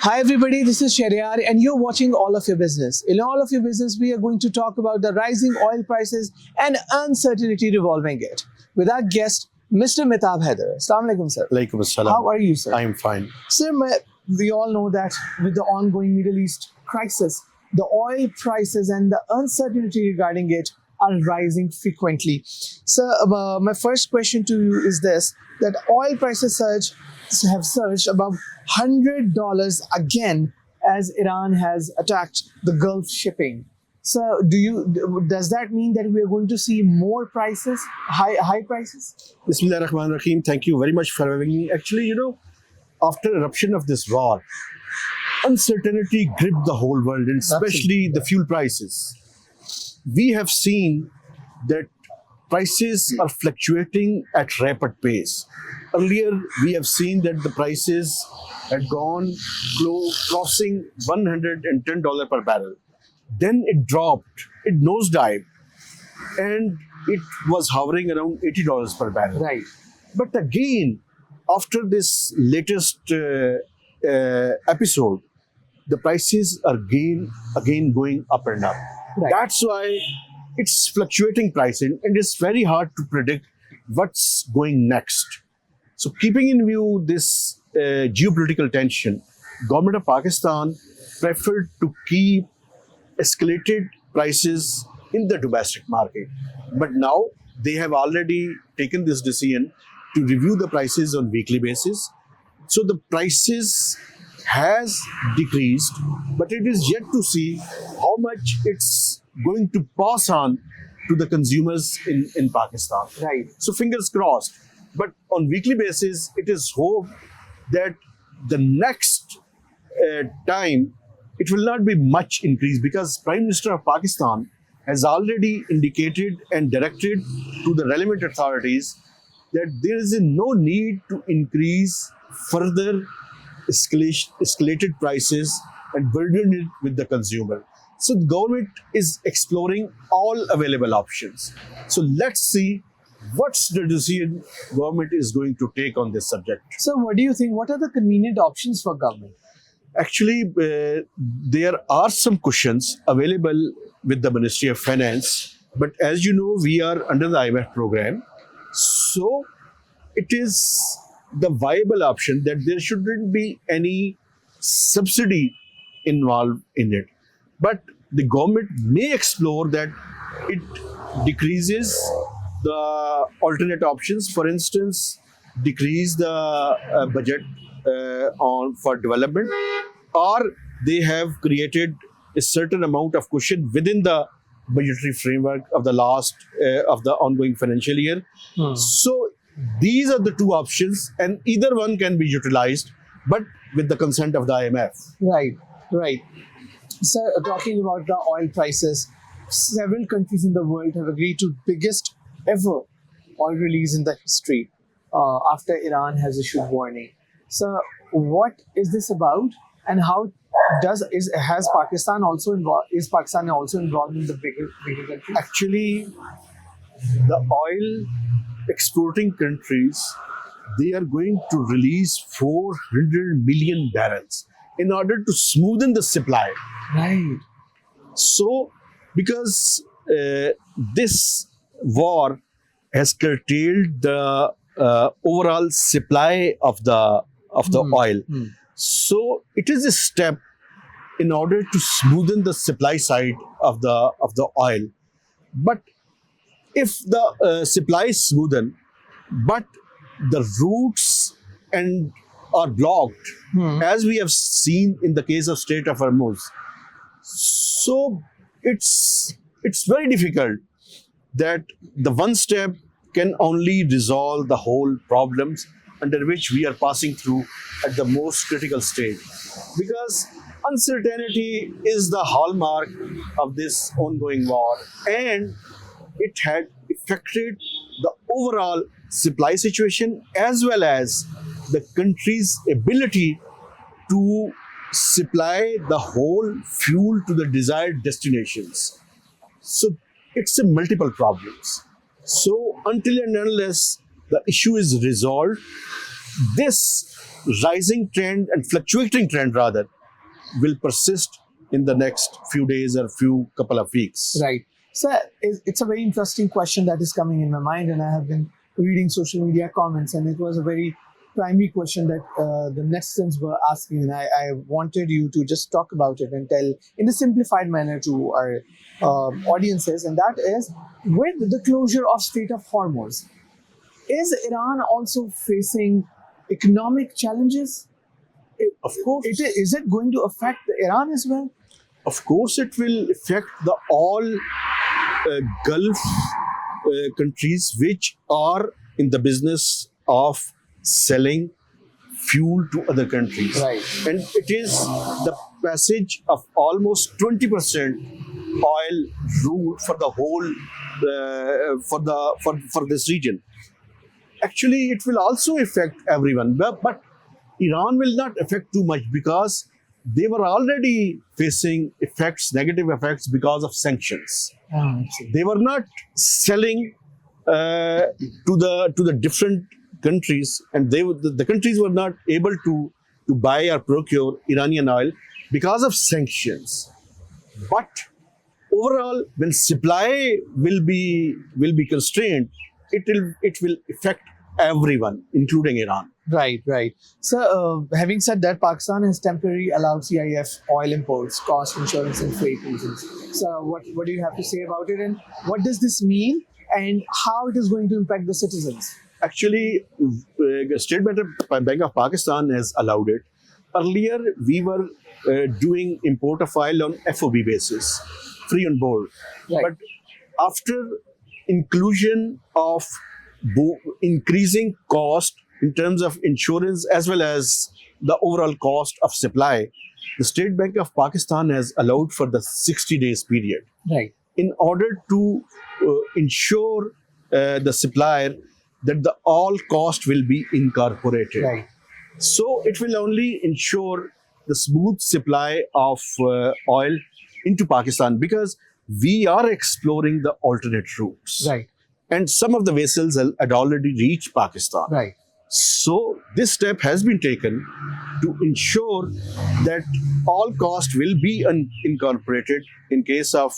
Hi everybody, this is Shariar and you're watching All of Your Business. In All of Your Business, we are going to talk about the rising oil prices and uncertainty revolving it. With our guest, Mr. Mitab Haider. Assalamu alaikum, sir. Alaikum assalam. How are you, sir? I am fine. Sir, we all know that with the ongoing Middle East crisis, the oil prices and the uncertainty regarding it are rising frequently. Sir, my first question to you is this, that oil prices have surged above $100 again as Iran has attacked the Gulf shipping. So does that mean that we are going to see more prices, high prices? Bismillah ar-Rahman ar-Rahim. Thank you very much for having me. Actually, after eruption of this war, uncertainty gripped the whole world, and especially the fuel prices. We have seen that prices are fluctuating at rapid pace. Earlier, we have seen that the prices had gone crossing $110 per barrel. Then it dropped, it nosedived, and it was hovering around $80 per barrel. Right. But again, after this latest episode, the prices are again going up and up. Right. That's why it's fluctuating pricing, and it's very hard to predict what's going next. So keeping in view this geopolitical tension, government of Pakistan preferred to keep escalated prices in the domestic market. But now they have already taken this decision to review the prices on weekly basis. So the prices has decreased, but it is yet to see how much it's going to pass on to the consumers in Pakistan. Right. So fingers crossed. But on weekly basis, it is hoped that the next time it will not be much increase, because Prime Minister of Pakistan has already indicated and directed to the relevant authorities that there is no need to increase further escalated prices and burden it with the consumer. So the government is exploring all available options. So let's see what's the decision government is going to take on this subject. So what do you think? What are the convenient options for government? Actually, there are some cushions available with the Ministry of Finance. But as you know, we are under the IMF program. So it is the viable option that there shouldn't be any subsidy involved in it. But the government may explore that it decreases the alternate options. For instance, decrease the budget for development, or they have created a certain amount of cushion within the budgetary framework of the ongoing financial year. So these are the two options, and either one can be utilized, but with the consent of the IMF. Right. So talking about the oil prices, several countries in the world have agreed to biggest ever oil release in the history after Iran has issued warning. So what is this about, and how is Pakistan also involved? Is Pakistan also involved in the bigger countries? Actually, the oil exporting countries, they are going to release 400 million barrels in order to smoothen the supply. Right. So, because this war has curtailed the overall supply of the oil, so it is a step in order to smoothen the supply side of the oil. But if the supply is smoothened, but the routes are blocked, as we have seen in the case of Strait of Hormuz, so it's very difficult that the one step can only resolve the whole problems under which we are passing through at the most critical stage. Because uncertainty is the hallmark of this ongoing war, and it had affected the overall supply situation as well as the country's ability to supply the whole fuel to the desired destinations. So it's a multiple problems. So until and unless the issue is resolved, this rising trend and fluctuating trend rather will persist in the next few days or few couple of weeks. Right. So it's a very interesting question that is coming in my mind, and I have been reading social media comments, and it was a very primary question that the netizens were asking, and I wanted you to just talk about it and tell in a simplified manner to our audiences, and that is, with the closure of Strait of Hormuz, is Iran also facing economic challenges? Of course. Is it going to affect Iran as well? Of course, it will affect the all Gulf countries which are in the business of selling fuel to other countries. Right. And it is the passage of almost 20% oil route for the whole for this region. Actually, it will also affect everyone, but Iran will not affect too much because they were already facing negative effects because of sanctions. They were not selling to the different countries, and the countries were not able to buy or procure Iranian oil because of sanctions. But overall, when supply will be constrained, it will affect everyone, including Iran. Right, right. So, having said that, Pakistan has temporarily allowed CIF oil imports, cost, insurance, and freight reasons. So, what do you have to say about it, and what does this mean, and how it is going to impact the citizens? Actually, State Bank of Pakistan has allowed it. Earlier, we were doing import of oil on FOB basis, free on board. Right. But after inclusion of increasing cost in terms of insurance as well as the overall cost of supply, the State Bank of Pakistan has allowed for the 60 days period. Right. In order to ensure the supplier that the all cost will be incorporated. Right. So it will only ensure the smooth supply of oil into Pakistan, because we are exploring the alternate routes. Right. And some of the vessels had already reached Pakistan. Right. So this step has been taken to ensure that all cost will be incorporated in case of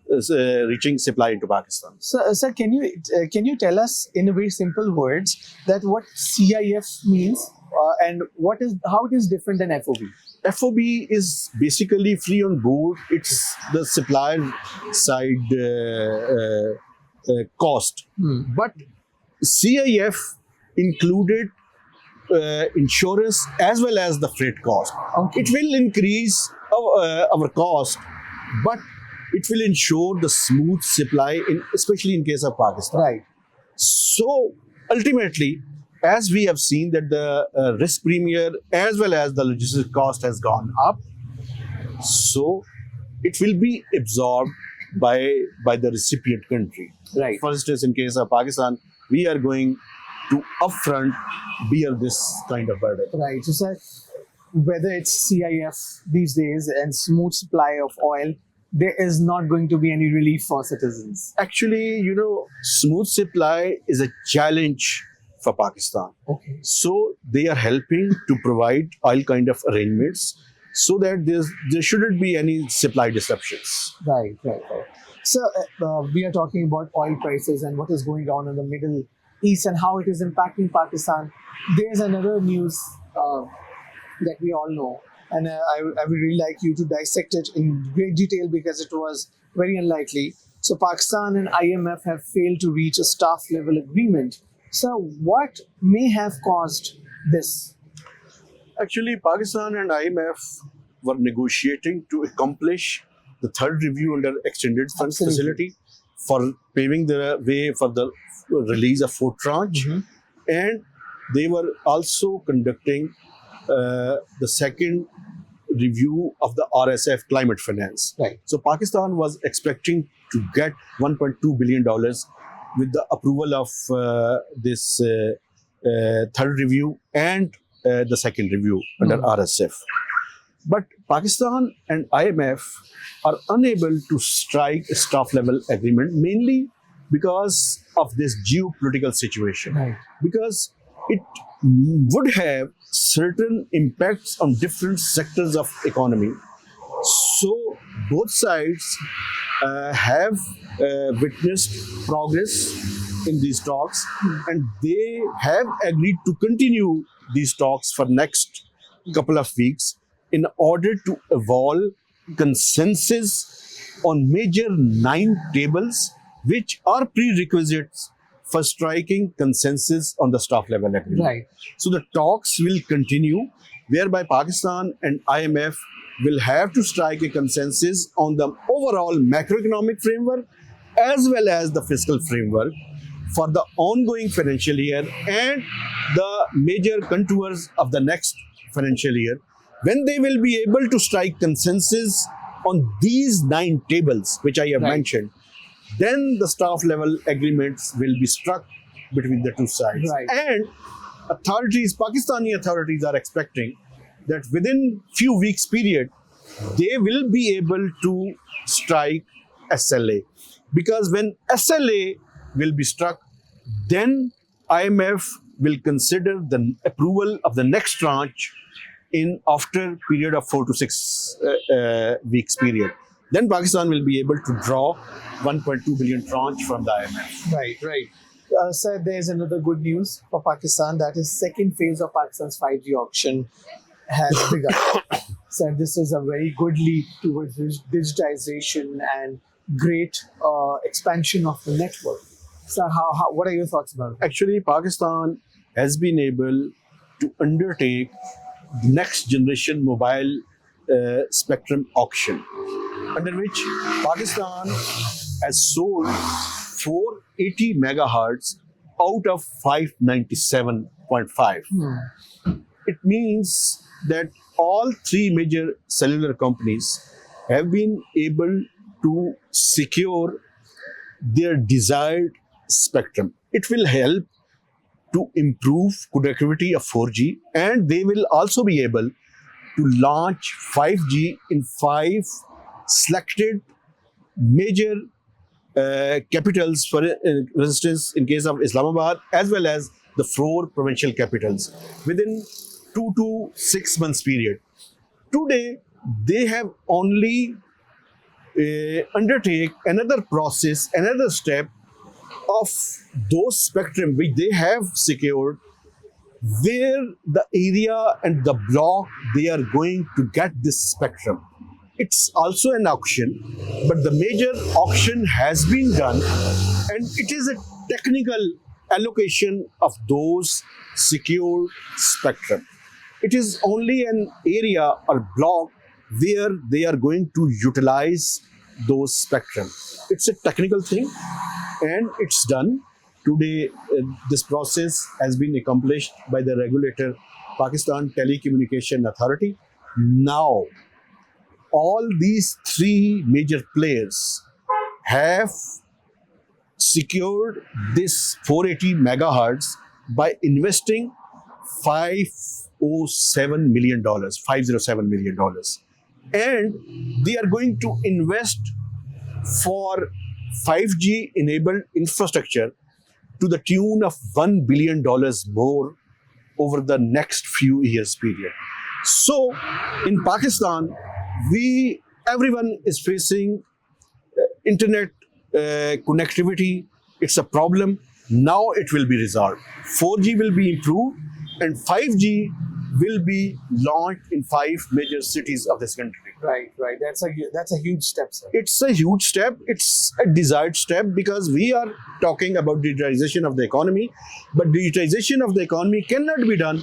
reaching supply into Pakistan. So, sir, can you tell us in a very simple words that what CIF means and how it is different than FOB? FOB is basically free on board. It's the supplier side cost. But CIF included insurance as well as the freight cost. Okay. It will increase our cost, but it will ensure the smooth supply, especially in case of Pakistan. Right. So ultimately, as we have seen that the risk premium as well as the logistics cost has gone up, so it will be absorbed by the recipient country. Right. For instance, in case of Pakistan, we are going to upfront bear this kind of burden. Right. So, sir, whether it's CIF these days and smooth supply of oil, there is not going to be any relief for citizens. Actually, smooth supply is a challenge for Pakistan. Okay. So they are helping to provide oil kind of arrangements so that there shouldn't be any supply disruptions. Right. So we are talking about oil prices and what is going on in the Middle East and how it is impacting Pakistan. There's another news that we all know, and I would really like you to dissect it in great detail because it was very unlikely. So Pakistan and IMF have failed to reach a staff level agreement. So what may have caused this? Actually, Pakistan and IMF were negotiating to accomplish the third review under extended funds facility for paving the way for the release of fourth tranche. And they were also conducting the second review of the RSF climate finance. Right. So Pakistan was expecting to get $1.2 billion with the approval of this third review and the second review under RSF. But Pakistan and IMF are unable to strike a staff level agreement, mainly because of this geopolitical situation. Right. Because it would have certain impacts on different sectors of economy. So both sides have witnessed progress in these talks, and they have agreed to continue these talks for next couple of weeks in order to evolve consensus on major 9 tables, which are prerequisites for striking consensus on the staff level agreement. Right. So the talks will continue, whereby Pakistan and IMF will have to strike a consensus on the overall macroeconomic framework as well as the fiscal framework for the ongoing financial year and the major contours of the next financial year. When they will be able to strike consensus on these 9 tables, which I have mentioned, then the staff level agreements will be struck between the two sides. Right. And Pakistani authorities are expecting that within few weeks period, they will be able to strike SLA. Because when SLA will be struck, then IMF will consider the approval of the next tranche in after period of 4 to 6 weeks period. Then Pakistan will be able to draw 1.2 billion tranche from the IMF. Right, right. Sir, there's another good news for Pakistan. That is second phase of Pakistan's 5G auction has begun. Sir, this is a very good leap towards digitization and great expansion of the network. Sir, what are your thoughts about it? Actually, Pakistan has been able to undertake the next generation mobile spectrum auction, under which Pakistan has sold 480 megahertz out of 597.5. It means that all 3 major cellular companies have been able to secure their desired spectrum. It will help to improve connectivity of 4G, and they will also be able to launch 5G in 5 selected major capitals, for instance, in case of Islamabad, as well as the 4 provincial capitals within 2 to 6 months period. Today, they have only undertake another process, another step of those spectrum which they have secured, where the area and the block they are going to get this spectrum. It's also an auction, but the major auction has been done, and it is a technical allocation of those secured spectrum. It is only an area or block where they are going to utilize those spectrum. It's a technical thing, and it's done. Today, this process has been accomplished by the regulator, Pakistan Telecommunication Authority. Now, all these 3 major players have secured this 480 megahertz by investing $507 million, $507 million. And they are going to invest for 5G enabled infrastructure to the tune of $1 billion more over the next few years period. So in Pakistan, everyone is facing internet connectivity. It's a problem. Now it will be resolved. 4G will be improved, and 5G will be launched in 5 major cities of this country. Right, right. That's a huge step, sir. It's a huge step. It's a desired step, because we are talking about digitization of the economy, but digitization of the economy cannot be done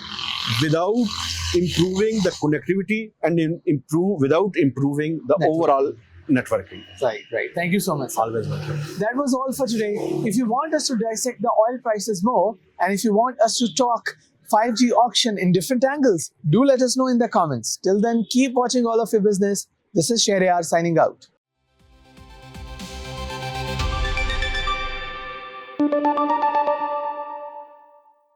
without improving the connectivity and without improving the overall networking. Right, right. Thank you so much. Always welcome. That was all for today. If you want us to dissect the oil prices more, and if you want us to talk 5G auction in different angles, do let us know in the comments. Till then, keep watching All of Your Business. This is Shehryar signing out.